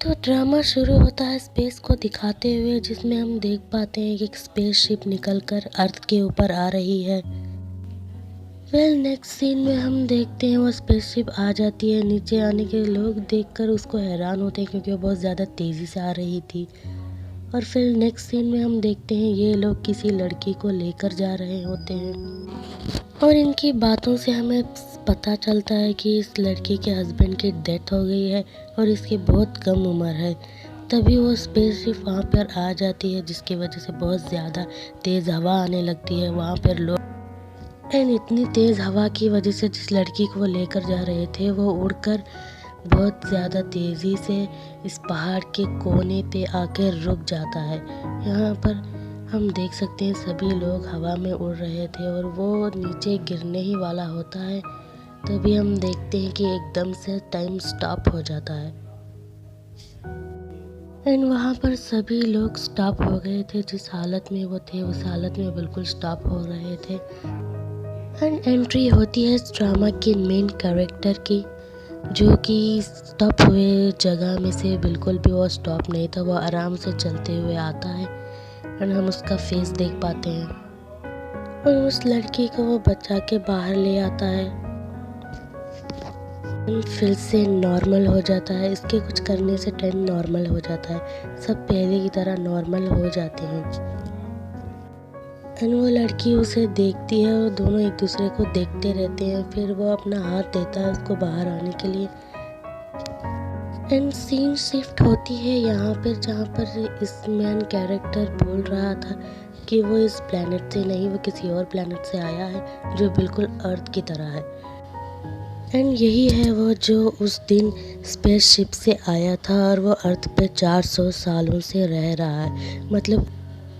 तो ड्रामा शुरू होता है स्पेस को दिखाते हुए, जिसमें हम देख पाते हैं कि एक स्पेसशिप निकलकर अर्थ के ऊपर आ रही है। नेक्स्ट सीन में हम देखते हैं वो स्पेसशिप आ जाती है। नीचे आने के लोग देखकर उसको हैरान होते हैं क्योंकि वो बहुत ज़्यादा तेज़ी से आ रही थी। और फिर नेक्स्ट सीन में हम देखते हैं ये लोग किसी लड़की को लेकर जा रहे होते हैं और इनकी बातों से हमें पता चलता है कि इस लड़की के हस्बैंड की डेथ हो गई है और इसकी बहुत कम उम्र है। तभी वो स्पेसशिप वहाँ पर आ जाती है, जिसकी वजह से बहुत ज़्यादा तेज़ हवा आने लगती है वहाँ पर लोग। एंड इतनी तेज़ हवा की वजह से जिस लड़की को वो लेकर जा रहे थे वो उड़कर बहुत ज़्यादा तेज़ी से इस पहाड़ के कोने पे आकर रुक जाता है। यहाँ पर हम देख सकते हैं सभी लोग हवा में उड़ रहे थे और वो नीचे गिरने ही वाला होता है। तभी हम देखते हैं कि एकदम से टाइम स्टॉप हो जाता है एंड वहाँ पर सभी लोग स्टॉप हो गए थे। जिस हालत में वो थे उस हालत में बिल्कुल स्टॉप हो रहे थे। एंड एंट्री होती है इस ड्रामा के मेन कैरेक्टर की, जो कि स्टॉप हुए जगह में से बिल्कुल भी वो स्टॉप नहीं था। वो आराम से चलते हुए आता है एंड हम उसका फेस देख पाते हैं और उस लड़की को वो बचा के बाहर ले आता है। फिर से नॉर्मल हो जाता है। इसके कुछ करने से टाइम नॉर्मल हो जाता है। सब पहले की तरह नॉर्मल हो जाते हैं एंड वो लड़की उसे देखती है और दोनों एक दूसरे को देखते रहते हैं। फिर वो अपना हाथ देता है उसको बाहर आने के लिए एंड सीन शिफ्ट होती है यहाँ पर, जहाँ पर इस मैन कैरेक्टर बोल रहा था कि वो इस प्लेनेट से नहीं, वो किसी और प्लेनेट से आया है जो बिल्कुल अर्थ की तरह है। एंड यही है वो जो उस दिन स्पेसशिप से आया था और वो अर्थ पे 400 सालों से रह रहा है। मतलब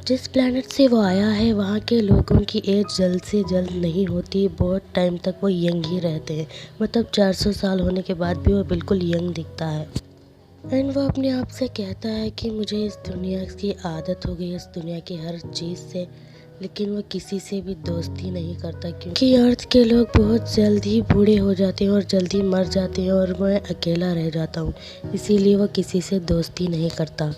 जिस प्लैनेट से वो आया है वहाँ के लोगों की एज जल्द से जल्द नहीं होती। बहुत टाइम तक वो यंग ही रहते हैं। मतलब 400 साल होने के बाद भी वो बिल्कुल यंग दिखता है एंड वो अपने आप से कहता है कि मुझे इस दुनिया की आदत हो गई, इस दुनिया की हर चीज़ से। लेकिन वो किसी से भी दोस्ती नहीं करता क्योंकि अर्थ के लोग बहुत जल्द ही बूढ़े हो जाते हैं और जल्दी मर जाते हैं और मैं अकेला रह जाता हूँ, इसीलिए वो किसी से दोस्ती नहीं करता।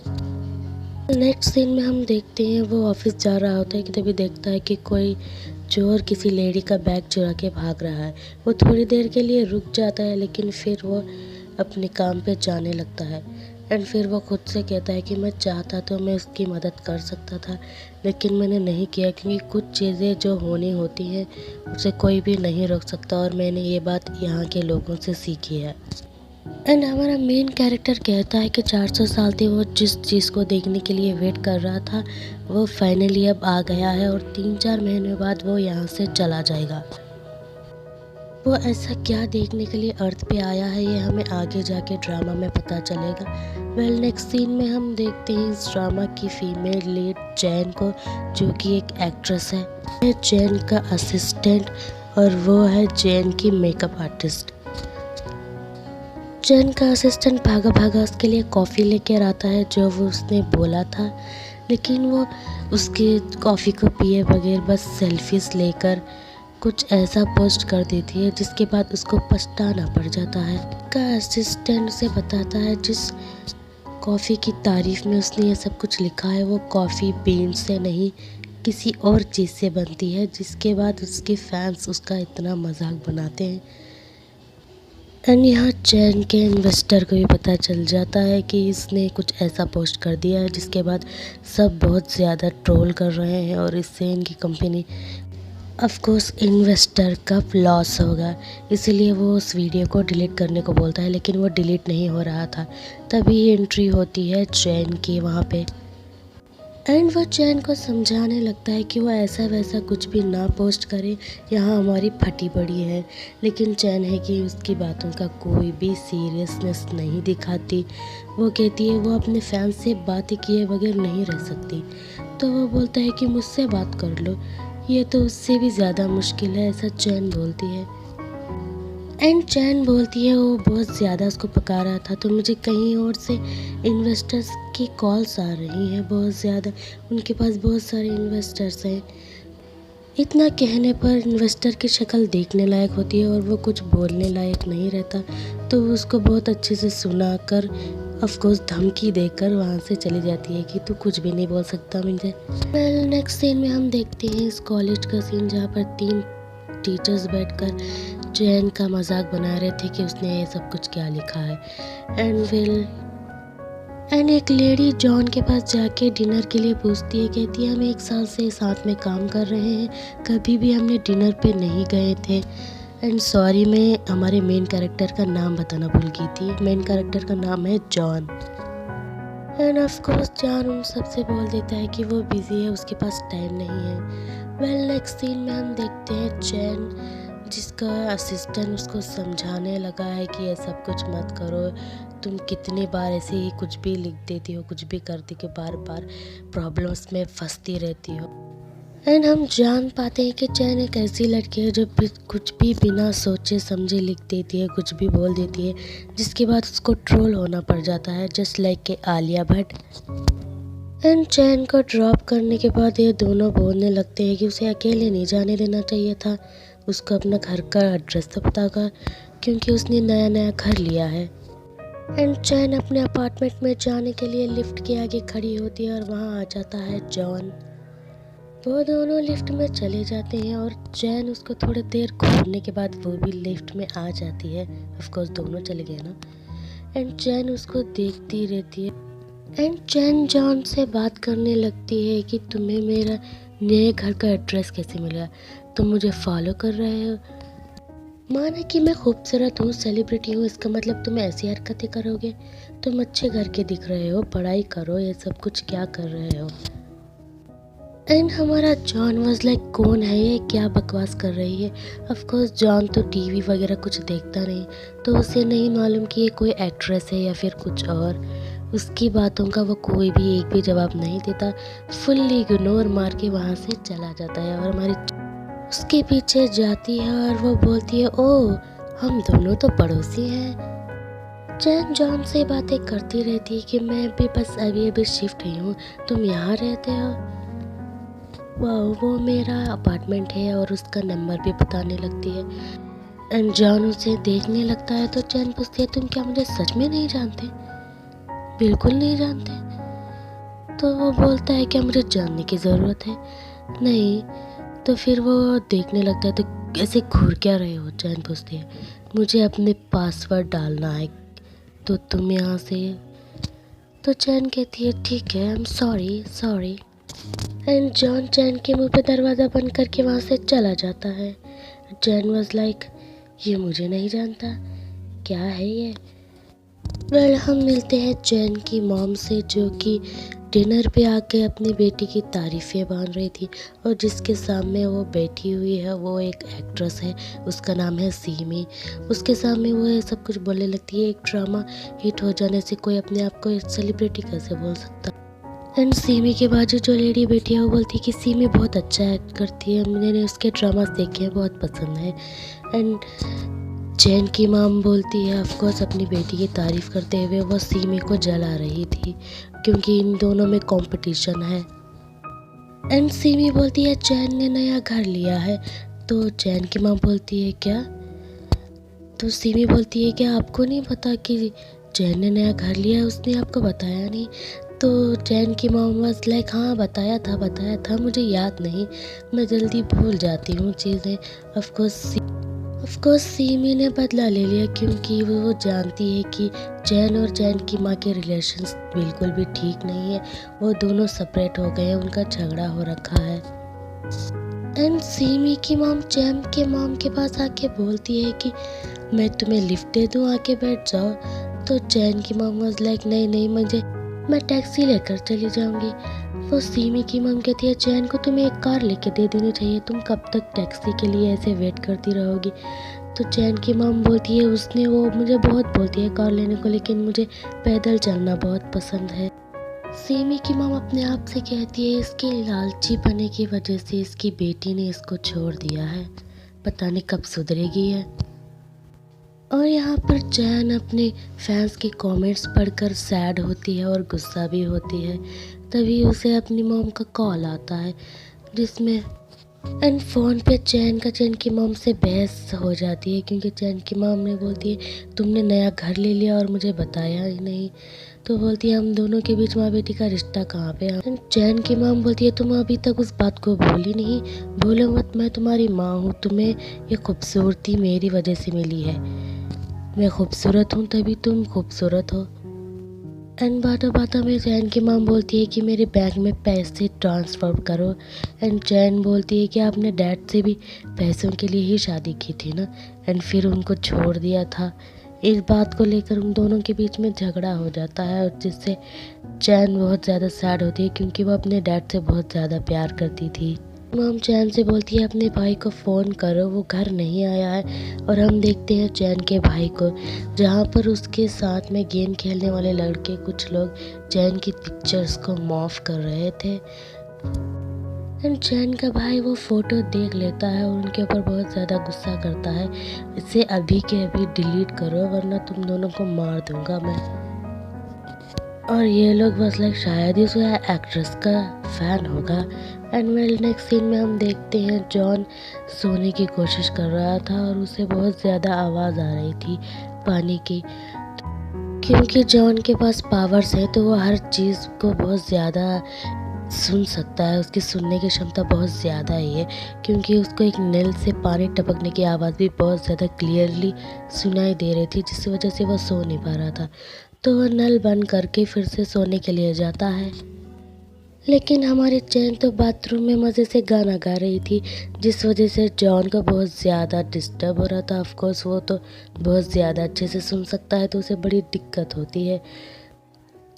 नेक्स्ट सीन में हम देखते हैं वो ऑफिस जा रहा होता है कि तभी देखता है कि कोई चोर किसी लेडी का बैग चुरा के भाग रहा है। वो थोड़ी देर के लिए रुक जाता है लेकिन फिर वो अपने काम पे जाने लगता है एंड फिर वो खुद से कहता है कि मैं चाहता तो मैं उसकी मदद कर सकता था, लेकिन मैंने नहीं किया क्योंकि कुछ चीज़ें जो होनी होती हैं उसे कोई भी नहीं रोक सकता और मैंने ये बात यहाँ के लोगों से सीखी है। एंड हमारा मेन कैरेक्टर कहता है कि 400 साल से वो जिस चीज़ को देखने के लिए वेट कर रहा था वो फाइनली अब आ गया है और 3-4 महीने बाद वो यहाँ से चला जाएगा। वो ऐसा क्या देखने के लिए अर्थ पे आया है ये हमें आगे जाके ड्रामा में पता चलेगा। नेक्स्ट सीन में हम देखते हैं इस ड्रामा की फीमेल लीड जैन को, जो कि एक एक्ट्रेस है। जैन का असिस्टेंट और वो है जैन की मेकअप आर्टिस्ट। जैन का असिस्टेंट भागा भागा उसके लिए कॉफ़ी लेकर आता है जो वो उसने बोला था, लेकिन वो उसके कॉफ़ी को पिए बगैर बस सेल्फीज लेकर कुछ ऐसा पोस्ट कर देती है जिसके बाद उसको पछताना पड़ जाता है। का असिस्टेंट उसे बताता है जिस कॉफ़ी की तारीफ़ में उसने ये सब कुछ लिखा है वो कॉफ़ी बीन से नहीं किसी और चीज़ से बनती है, जिसके बाद उसके फैंस उसका इतना मजाक बनाते हैं। एंड यहाँ जैन के इन्वेस्टर को भी पता चल जाता है कि इसने कुछ ऐसा पोस्ट कर दिया है, जिसके बाद सब बहुत ज़्यादा ट्रोल कर रहे हैं और इससे इनकी कंपनी ऑफ कोर्स इन्वेस्टर का लॉस होगा, इसलिए वो उस वीडियो को डिलीट करने को बोलता है, लेकिन वो डिलीट नहीं हो रहा था। तभी एंट्री होती है जैन की वहाँ पे एंड वो जैन को समझाने लगता है कि वो ऐसा वैसा कुछ भी ना पोस्ट करे, यहाँ हमारी फटी पड़ी है। लेकिन जैन है कि उसकी बातों का कोई भी सीरियसनेस नहीं दिखाती। वो कहती है वो अपने फैंस से बातें किए बगैर नहीं रह सकती। तो वो बोलता है कि मुझसे बात कर लो, ये तो उससे भी ज़्यादा मुश्किल है, ऐसा जैन बोलती है। एंड जैन बोलती है वो बहुत ज़्यादा उसको पका रहा था, तो मुझे कहीं और से इन्वेस्टर्स की कॉल्स आ रही हैं बहुत ज़्यादा, उनके पास बहुत सारे इन्वेस्टर्स हैं। इतना कहने पर इन्वेस्टर की शक्ल देखने लायक होती है और वो कुछ बोलने लायक नहीं रहता, तो उसको बहुत अच्छे से सुना कर ऑफ कोर्स धमकी देकर वहाँ से चली जाती है कि तू कुछ भी नहीं बोल सकता मुझे। वेल नेक्स्ट सीन में हम देखते हैं इस कॉलेज का सीन जहाँ पर 3 टीचर्स बैठकर चैन का मजाक बना रहे थे कि उसने ये सब कुछ क्या लिखा है। एंड एक लेडी जॉन के पास जाके डिनर के लिए पूछती है, कहती है हम 1 साल से साथ में काम कर रहे हैं, कभी भी हमने डिनर पे नहीं गए थे। एंड सॉरी, मैं हमारे मेन कैरेक्टर का नाम बताना भूल गई थी। मेन कैरेक्टर का नाम है John. End of course John उन सबसे बोल देता है कि वो बिजी है, उसके पास टाइम नहीं है। वेल नेक्स्ट सीन में हम देखते हैं चैन, जिसका असिस्टेंट उसको समझाने लगा है कि ये सब कुछ मत करो, तुम कितनी बार ऐसे ही कुछ भी लिख देती हो, कुछ भी करती कि बार बार प्रॉब्लम्स में फंसती रहती हो। एंड हम जान पाते हैं कि चैन एक ऐसी लड़की है जो कुछ भी बिना सोचे समझे लिख देती है, कुछ भी बोल देती है, जिसके बाद उसको ट्रोल होना पड़ जाता है, जस्ट लाइक के आलिया भट्ट। एंड चैन को ड्रॉप करने के बाद ये दोनों बोलने लगते हैं कि उसे अकेले नहीं जाने देना चाहिए था, उसको अपना घर का एड्रेस तो पता होगा क्योंकि उसने नया घर लिया है। एंड चैन अपने अपार्टमेंट में जाने के लिए लिफ्ट के आगे खड़ी होती है और वहाँ आ जाता है जॉन। वो दोनों लिफ्ट में चले जाते हैं और चैन उसको थोड़ी देर घूरने के बाद वो भी लिफ्ट में आ जाती है। ऑफ कोर्स दोनों चले गए ना। एंड चैन उसको देखती रहती है। एंड चैन जॉन से बात करने लगती है कि तुम्हें मेरा नए घर का एड्रेस कैसे मिला, तुम मुझे फॉलो कर रहे हो, माना कि मैं खूबसूरत हूँ, सेलिब्रिटी हूँ, इसका मतलब तुम ऐसी हरकतें करोगे, तुम अच्छे घर के दिख रहे हो, पढ़ाई करो, ये सब कुछ क्या कर रहे हो। एंड हमारा जॉन वाज लाइक कौन है ये, क्या बकवास कर रही है। ऑफ कोर्स जॉन तो टीवी वगैरह कुछ देखता नहीं, तो उसे नहीं मालूम कि ये कोई एक्ट्रेस है या फिर कुछ और। उसकी बातों का वो कोई भी एक भी जवाब नहीं देता, फुल्ली इग्नोर मार के वहाँ से चला जाता है और हमारी उसके पीछे जाती है और वो बोलती है, ओह हम दोनों तो पड़ोसी हैं। चैन जॉन से बातें करती रहती है कि मैं भी बस अभी शिफ्ट हुई हूँ, तुम यहाँ रहते हो। वो मेरा अपार्टमेंट है और उसका नंबर भी बताने लगती है। एंड जॉन उसे देखने लगता है तो चैन पूछती है, तुम क्या मुझे सच में नहीं जानते? बिल्कुल नहीं जानते। तो वो बोलता है क्या मुझे जानने की ज़रूरत है? नहीं। तो फिर वो देखने लगता है, तो ऐसे घूर क्या रहे हो? चैन पूछती है, मुझे अपने पासवर्ड डालना है, तो तुम यहाँ से। तो चैन कहती है ठीक है, I am sorry. And John Cena के मुंह पे दरवाज़ा बंद करके वहाँ से चला जाता है। चैन वाज लाइक, ये मुझे नहीं जानता, क्या है ये। वेल हम मिलते हैं चैन की मॉम से, जो कि डिनर पे आके अपनी बेटी की तारीफ़ें बांध रही थी और जिसके सामने वो बैठी हुई है वो एक एक्ट्रेस है, उसका नाम है सीमी। उसके सामने वो ये सब कुछ बोलने लगती है, एक ड्रामा हिट हो जाने से कोई अपने आप को सेलिब्रिटी कैसे बोल सकता। एंड सीमी के बाजू जो लेडी बैठी है वो बोलती है कि सीमी बहुत अच्छा एक्ट करती है, मैंने उसके ड्रामास देखे हैं, बहुत पसंद है। एंड चैन की माम बोलती है, ऑफकोर्स अपनी बेटी की तारीफ़ करते हुए वो सीमी को जला रही थी क्योंकि इन दोनों में कंपटीशन है। एंड सीमी बोलती है चैन ने नया घर लिया है। तो चैन की माम बोलती है क्या? तो सीमी बोलती है क्या आपको नहीं पता कि चैन ने नया घर लिया है, उसने आपको बताया नहीं? तो चैन की मॉम वाज लाइक, हाँ बताया था, मुझे याद नहीं, मैं जल्दी भूल जाती हूँ चीज़ें। ऑफकोर्स सीमी ने बदला ले लिया क्योंकि वो जानती है कि चैन और चैन की माँ के रिलेशंस बिल्कुल भी ठीक नहीं है, वो दोनों सेपरेट हो गए हैं, उनका झगड़ा हो रखा है। एंड सीमी की मॉम चैन के मॉम के पास आके बोलती है कि मैं तुम्हें लिफ्ट दे दूँ, आके बैठ जाओ। तो चैन की मॉम वाज लाइक, नहीं मैं टैक्सी लेकर चली जाऊंगी। वो सीमी की मॉम कहती है चैन को तुम्हें एक कार लेके दे देनी चाहिए, तुम कब तक टैक्सी के लिए ऐसे वेट करती रहोगी। तो चैन की मॉम बोलती है वो मुझे बहुत बोलती है कार लेने को, लेकिन मुझे पैदल चलना बहुत पसंद है। सीमी की मॉम अपने आप से कहती है इसके लालची पने की वजह से इसकी बेटी ने इसको छोड़ दिया है, पता नहीं कब सुधरेगी है। और यहाँ पर चैन अपने फैंस के कमेंट्स पढ़कर सैड होती है और गुस्सा भी होती है। तभी उसे अपनी मॉम का कॉल आता है जिसमें एंड फ़ोन पे चैन की मॉम से बहस हो जाती है क्योंकि चैन की मॉम ने बोलती है तुमने नया घर ले लिया और मुझे बताया ही नहीं। तो बोलती है हम दोनों के बीच माँ बेटी का रिश्ता कहाँ पे है। एंड चैन की मॉम बोलती है तुम अभी तक उस बात को भूली नहीं, भूलो मत, मैं तुम्हारी माँ हूँ, तुम्हें ये खूबसूरती मेरी वजह से मिली है, मैं खूबसूरत हूँ तभी तुम खूबसूरत हो। एंड बातों बातों में चैन की मॉम बोलती है कि मेरे बैंक में पैसे ट्रांसफ़र करो। एंड चैन बोलती है कि आपने डैड से भी पैसों के लिए ही शादी की थी ना, एंड फिर उनको छोड़ दिया था। इस बात को लेकर उन दोनों के बीच में झगड़ा हो जाता है और जिससे चैन बहुत ज़्यादा सैड होती है क्योंकि वो अपने डैड से बहुत ज़्यादा प्यार करती थी। मॉम चैन से बोलती है अपने भाई को फ़ोन करो, वो घर नहीं आया है। और हम देखते हैं चैन के भाई को जहाँ पर उसके साथ में गेम खेलने वाले लड़के कुछ लोग चैन की पिक्चर्स को मॉर्फ कर रहे थे। एंड चैन का भाई वो फ़ोटो देख लेता है और उनके ऊपर बहुत ज़्यादा गुस्सा करता है, इसे अभी के अभी डिलीट करो वरना तुम दोनों को मार दूंगा मैं। और ये लोग बस शायद ही उस एक्ट्रेस का फ़ैन होगा। एंड वेल नेक्स्ट सीन में हम देखते हैं जॉन सोने की कोशिश कर रहा था और उसे बहुत ज़्यादा आवाज़ आ रही थी पानी की, क्योंकि जॉन के पास पावर्स है तो वो हर चीज़ को बहुत ज़्यादा सुन सकता है, उसकी सुनने की क्षमता बहुत ज़्यादा ही है क्योंकि उसको एक नल से पानी टपकने की आवाज़ भी बहुत ज़्यादा क्लियरली सुनाई दे रही थी जिस वजह से वो सो नहीं पा रहा था। तो वह नल बंद करके फिर से सोने के लिए जाता है। लेकिन हमारी चैन तो बाथरूम में मज़े से गाना गा रही थी जिस वजह से जॉन को बहुत ज़्यादा डिस्टर्ब हो रहा था। ऑफ कोर्स वो तो बहुत ज़्यादा अच्छे से सुन सकता है तो उसे बड़ी दिक्कत होती है।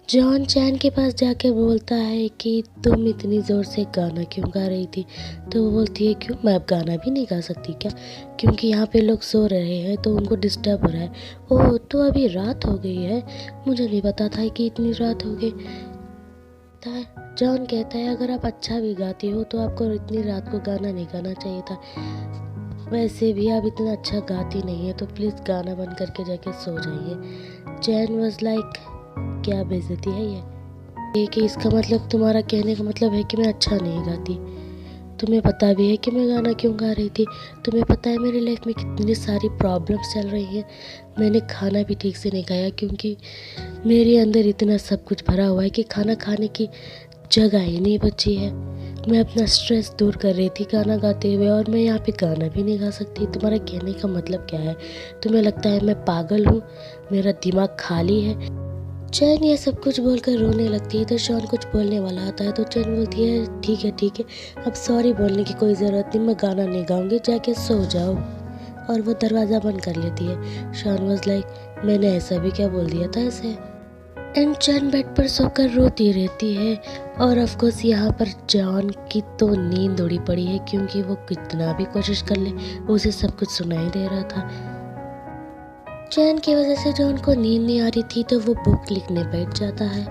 जॉन चैन के पास जाके बोलता है कि तुम इतनी ज़ोर से गाना क्यों गा रही थी। तो वो बोलती है क्यों, मैं अब गाना भी नहीं गा सकती क्या, क्योंकि यहाँ पे लोग सो रहे हैं तो उनको डिस्टर्ब हो रहा है। ओह तो अभी रात हो गई है, मुझे नहीं पता था कि इतनी रात हो गई। जॉन कहता है अगर आप अच्छा भी गाती हो तो आपको इतनी रात को गाना नहीं गाना चाहिए था, वैसे भी आप इतना अच्छा गाती नहीं है तो प्लीज़ गाना बंद करके जाके सो जाइए। चैन वाज लाइक क्या बेइज्जती है ये कि इसका मतलब तुम्हारा कहने का मतलब है कि मैं अच्छा नहीं गाती। तुम्हें पता भी है कि मैं गाना क्यों गा रही थी, तुम्हें पता है मेरी लाइफ में कितनी सारी प्रॉब्लम्स चल रही हैं, मैंने खाना भी ठीक से नहीं खाया क्योंकि मेरे अंदर इतना सब कुछ भरा हुआ है कि खाना खाने की जगह ही नहीं बची है। मैं अपना स्ट्रेस दूर कर रही थी गाना गाते हुए और मैं यहाँ पे गाना भी नहीं गा सकती। तुम्हारा कहने का मतलब क्या है, तुम्हें लगता है मैं पागल हूँ, मेरा दिमाग खाली है। चैन ये सब कुछ बोलकर रोने लगती है तो शॉन कुछ बोलने वाला आता है तो चैन बोलती है ठीक है, अब सॉरी बोलने की कोई ज़रूरत नहीं, मैं गाना नहीं गाऊंगी, जाके सो जाओ। और वो दरवाज़ा बंद कर लेती है। शॉन वाज लाइक मैंने ऐसा भी क्या बोल दिया था इसे। एंड चैन बेड पर सोकर रोती रहती है और ऑफ कोर्स यहाँ पर जॉन की तो नींद उड़ी पड़ी है क्योंकि वो कितना भी कोशिश कर ले उसे सब कुछ सुनाई दे रहा था। चैन की वजह से जॉन को नींद नहीं आ रही थी तो वो बुक लिखने बैठ जाता है।